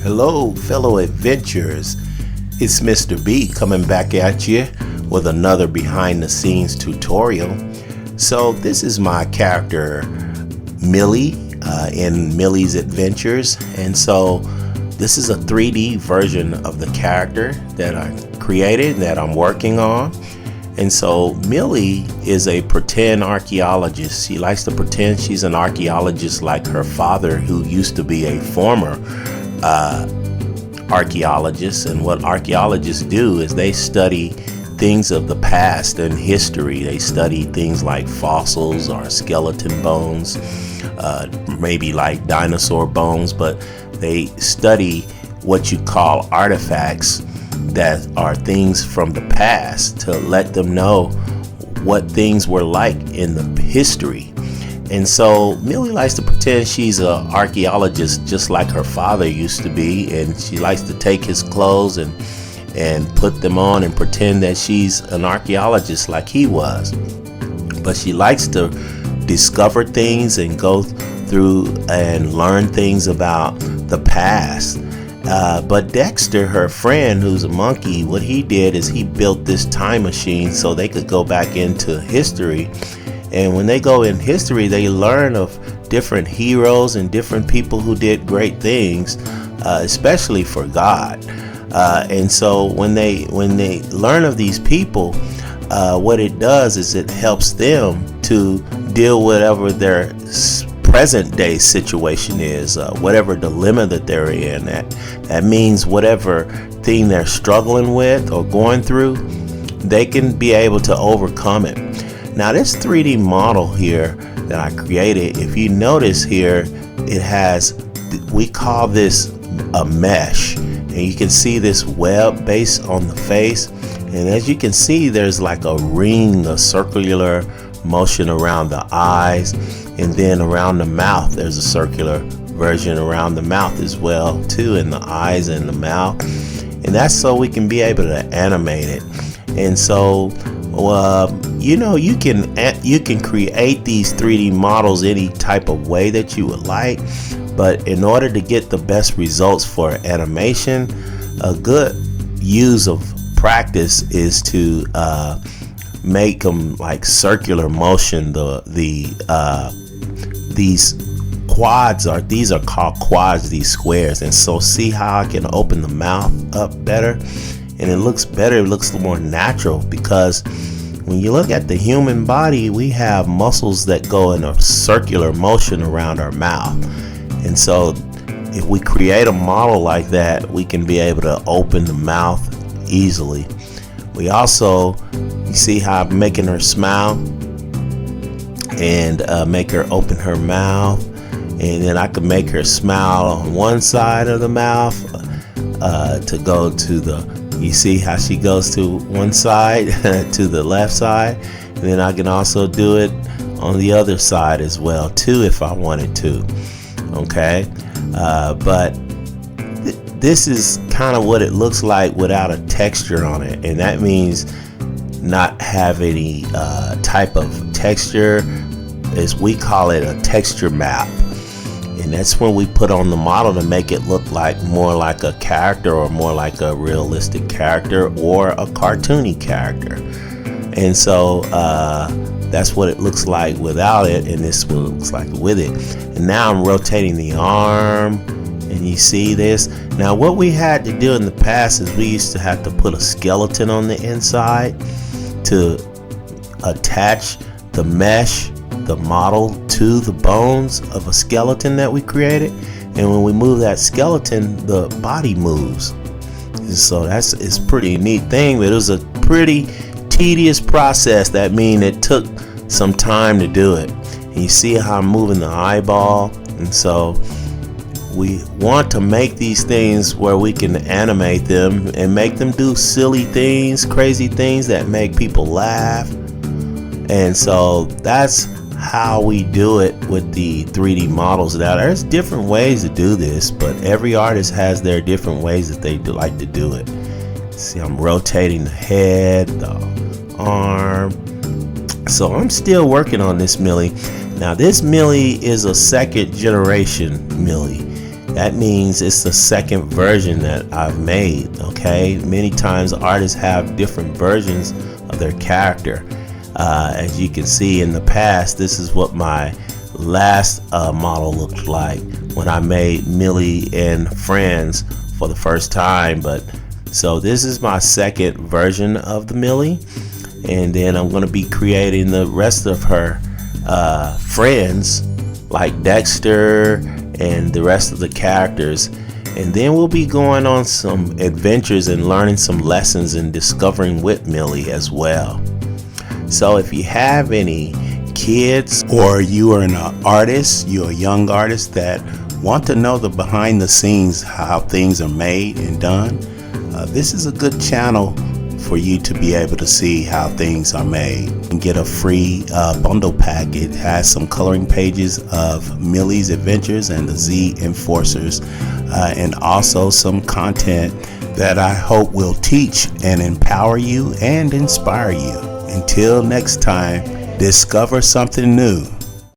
Hello, fellow adventurers. It's Mr. B coming back at you with another behind the scenes tutorial. So this is my character Millie in Millie's Adventures, and so this is a 3D version of the character that I created that I'm working on. And so Millie is a pretend archaeologist. She likes to pretend she's an archaeologist like her father, who used to be a former archaeologist. And what archaeologists do is they study things of the past and history. They study things like fossils or skeleton bones, maybe like dinosaur bones, but they study what you call artifacts that are things from the past to let them know what things were like in the history. And so Millie likes to pretend she's an archaeologist just like her father used to be, and she likes to take his clothes and put them on and pretend that she's an archaeologist like he was. But she likes to discover things and go through and learn things about the past. But Dexter, her friend, who's a monkey, what he did is he built this time machine so they could go back into history. And when they go in history, they learn of different heroes and different people who did great things, especially for God. And so when they learn of these people, what it does is it helps them to deal with whatever their present day situation is, whatever dilemma that they're in. That means whatever thing they're struggling with or going through, they can be able to overcome it. Now this 3D model here that I created, if you notice here, it has, we call this a mesh, and you can see this web base on the face, and as you can see, there's like a ring, a circular motion around the eyes, and then around the mouth there's a circular version around the mouth as well too, in the eyes and the mouth, and that's so we can be able to animate it. And so you can create these 3D models any type of way that you would like, but in order to get the best results for animation, a good use of practice is to make them like circular motion. These are called quads, these squares. And so see how I can open the mouth up better, and it looks better, it looks more natural, because when you look at the human body, we have muscles that go in a circular motion around our mouth. And so if we create a model like that, we can be able to open the mouth easily. We also, you see how I'm making her smile and make her open her mouth, and then I can make her smile on one side of the mouth to go to the, you see how she goes to one side to the left side, and then I can also do it on the other side as well too if I wanted to. Okay, but this is kind of what it looks like without a texture on it, and that means not have any type of texture, as we call it a texture map. And that's when we put on the model to make it look like more like a character, or more like a realistic character, or a cartoony character. And so that's what it looks like without it, and this is what it looks like with it. And now I'm rotating the arm, and you see this. Now what we had to do in the past is we used to have to put a skeleton on the inside to attach the mesh, the model, to the bones of a skeleton that we created. And when we move that skeleton, the body moves. And so it's pretty neat thing, but it was a pretty tedious process. That means it took some time to do it. And you see how I'm moving the eyeball. And so we want to make these things where we can animate them and make them do silly things, crazy things that make people laugh. And so that's how we do it with the 3D models. Now there's different ways to do this, but every artist has their different ways that they like to do it. See, I'm rotating the head, the arm. So I'm still working on this Millie. Now this Millie is a second generation Millie, that means it's the second version that I've made. Okay, many times artists have different versions of their character. As you can see in the past, this is what my last model looked like when I made Millie and Friends for the first time. But so this is my second version of the Millie, and then I'm going to be creating the rest of her friends, like Dexter and the rest of the characters, and then we'll be going on some adventures and learning some lessons and discovering with Millie as well. So if you have any kids, or you are an artist, you're a young artist that want to know the behind the scenes, how things are made and done, this is a good channel for you to be able to see how things are made and get a free bundle pack. It has some coloring pages of Millie's adventures and the Z Enforcers, and also some content that I hope will teach and empower you and inspire you. Until next time, discover something new.